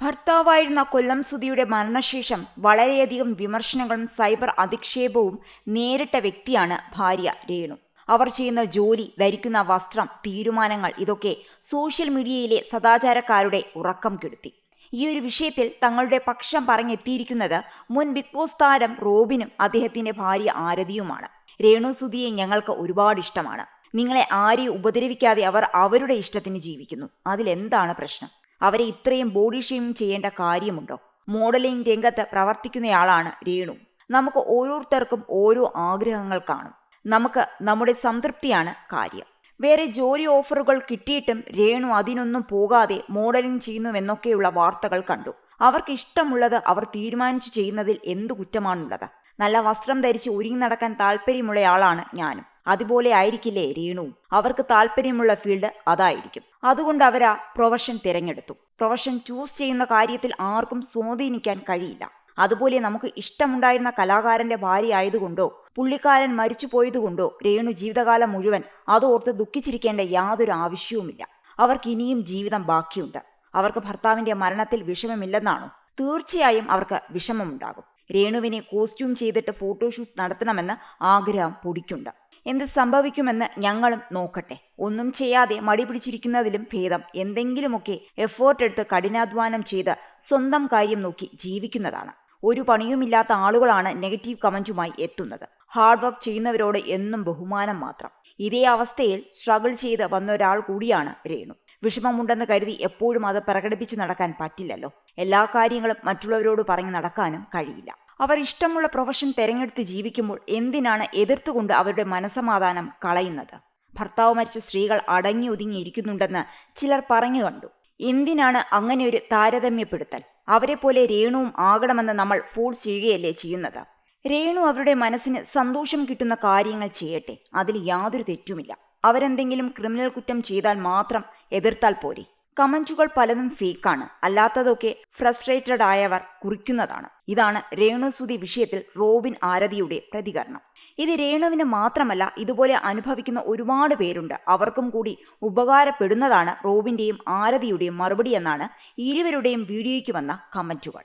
ഭർത്താവായിരുന്ന കൊല്ലം സുധിയുടെ മരണശേഷം വളരെയധികം വിമർശനങ്ങളും സൈബർ അധിക്ഷേപവും നേരിട്ട വ്യക്തിയാണ് ഭാര്യ രേണു. അവർ ചെയ്യുന്ന ജോലി, ധരിക്കുന്ന വസ്ത്രം, തീരുമാനങ്ങൾ ഇതൊക്കെ സോഷ്യൽ മീഡിയയിലെ സദാചാരക്കാരുടെ ഉറക്കം കെടുത്തി. ഈ ഒരു വിഷയത്തിൽ തങ്ങളുടെ പക്ഷം പറഞ്ഞെത്തിയിരിക്കുന്നത് മുൻ ബിഗ് ബോസ് താരം റോബിനും അദ്ദേഹത്തിന്റെ ഭാര്യ ആരതിയുമാണ്. രേണു സുധിയെ ഞങ്ങൾക്ക് ഒരുപാട് ഇഷ്ടമാണ്. നിങ്ങളെ ആരെയും ഉപദ്രവിക്കാതെ അവർ അവരുടെ ഇഷ്ടത്തിന് ജീവിക്കുന്നു. അതിലെന്താണ് പ്രശ്നം? അവരെ ഇത്രയും ബോഡി ഷെയിമിങ് ചെയ്യേണ്ട കാര്യമുണ്ടോ? മോഡലിംഗ് രംഗത്ത് പ്രവർത്തിക്കുന്നയാളാണ് രേണു. നമുക്ക് ഓരോരുത്തർക്കും ഓരോ ആഗ്രഹങ്ങൾ കാണും. നമുക്ക് നമ്മുടെ സംതൃപ്തിയാണ് കാര്യം. വേറെ ജോലി ഓഫറുകൾ കിട്ടിയിട്ടും രേണു അതിനൊന്നും പോകാതെ മോഡലിംഗ് ചെയ്യുന്നുവെന്നൊക്കെയുള്ള വാർത്തകൾ കണ്ടു. അവർക്ക് ഇഷ്ടമുള്ളത് അവർ തീരുമാനിച്ചു ചെയ്യുന്നതിൽ എന്തു കുറ്റമാണുള്ളത്? നല്ല വസ്ത്രം ധരിച്ച് ഒരുങ്ങി നടക്കാൻ താല്പര്യമുള്ളയാളാണ് ഞാനും. അതുപോലെ ആയിരിക്കില്ലേ രേണുവും? അവർക്ക് താല്പര്യമുള്ള ഫീൽഡ് അതായിരിക്കും. അതുകൊണ്ട് അവരാ പ്രൊഫഷൻ തിരഞ്ഞെടുത്തു. പ്രൊഫഷൻ ചൂസ് ചെയ്യുന്ന കാര്യത്തിൽ ആർക്കും സ്വാധീനിക്കാൻ കഴിയില്ല. അതുപോലെ നമുക്ക് ഇഷ്ടമുണ്ടായിരുന്ന കലാകാരന്റെ ഭാര്യ ആയതുകൊണ്ടോ പുള്ളിക്കാരൻ മരിച്ചു പോയതുകൊണ്ടോ രേണു ജീവിതകാലം മുഴുവൻ അതോർത്ത് ദുഃഖിച്ചിരിക്കേണ്ട യാതൊരു ആവശ്യവുമില്ല. അവർക്ക് ഇനിയും ജീവിതം ബാക്കിയുണ്ട്. അവർക്ക് ഭർത്താവിന്റെ മരണത്തിൽ വിഷമമില്ലെന്നാണോ? തീർച്ചയായും അവർക്ക് വിഷമമുണ്ടാകും. രേണുവിനെ കോസ്റ്റ്യൂം ചെയ്തിട്ട് ഫോട്ടോഷൂട്ട് നടത്തണമെന്ന് ആഗ്രഹം പൊടിക്കുണ്ട്. എന്ത് സംഭവിക്കുമെന്ന് ഞങ്ങളും നോക്കട്ടെ. ഒന്നും ചെയ്യാതെ മടി പിടിച്ചിരിക്കുന്നതിലും ഭേദം എന്തെങ്കിലുമൊക്കെ എഫേർട്ട് എടുത്ത് കഠിനാധ്വാനം ചെയ്ത് സ്വന്തം കാര്യം നോക്കി ജീവിക്കുന്നതാണ്. ഒരു പണിയുമില്ലാത്ത ആളുകളാണ് നെഗറ്റീവ് കമന്റുമായി എത്തുന്നത്. ഹാർഡ് വർക്ക് ചെയ്യുന്നവരോട് എന്നും ബഹുമാനം മാത്രം. ഇതേ അവസ്ഥയിൽ സ്ട്രഗിൾ ചെയ്ത് വന്ന ഒരാൾ കൂടിയാണ് രേണു. വിഷമമുണ്ടെന്ന് കരുതി എപ്പോഴും അത് പ്രകടിപ്പിച്ച് നടക്കാൻ പറ്റില്ലല്ലോ. എല്ലാ കാര്യങ്ങളും മറ്റുള്ളവരോട് പറഞ്ഞു നടക്കാനും കഴിയില്ല. അവർ ഇഷ്ടമുള്ള പ്രൊഫഷൻ തിരഞ്ഞെടുത്ത് ജീവിക്കുമ്പോൾ എന്തിനാണ് എതിർത്തുകൊണ്ട് അവരുടെ മനസമാധാനം കളയുന്നത്? ഭർത്താവ് മരിച്ച സ്ത്രീകൾ അടങ്ങി ഒതുങ്ങിയിരിക്കുന്നുണ്ടെന്ന് ചിലർ പറഞ്ഞു കണ്ടു. എന്തിനാണ് അങ്ങനെ ഒരു താരതമ്യപ്പെടുത്തൽ? അവരെ പോലെ രേണുവും ആകണമെന്ന് നമ്മൾ ഫോഴ്സ് ചെയ്യുകയല്ലേ ചെയ്യുന്നത്? രേണു അവരുടെ മനസ്സിന് സന്തോഷം കിട്ടുന്ന കാര്യങ്ങൾ ചെയ്യട്ടെ. അതിൽ യാതൊരു തെറ്റുമില്ല. അവരെന്തെങ്കിലും ക്രിമിനൽ കുറ്റം ചെയ്താൽ മാത്രം എതിർത്താൽ പോരെ? കമന്റുകൾ പലതും ഫേക്കാണ്. അല്ലാത്തതൊക്കെ ഫ്രസ്ട്രേറ്റഡ് ആയവർ കുറിക്കുന്നതാണ്. ഇതാണ് രേണു സുധി വിഷയത്തിൽ റോബിൻ ആരതിയുടെ പ്രതികരണം. ഇത് രേണുവിന് മാത്രമല്ല, ഇതുപോലെ അനുഭവിക്കുന്ന ഒരുപാട് പേരുണ്ട്. അവർക്കും കൂടി ഉപകാരപ്പെടുന്നതാണ് റോബിന്റെയും ആരതിയുടെയും മറുപടി എന്നാണ് ഇരുവരുടെയും വീഡിയോയ്ക്ക് വന്ന കമന്റുകൾ.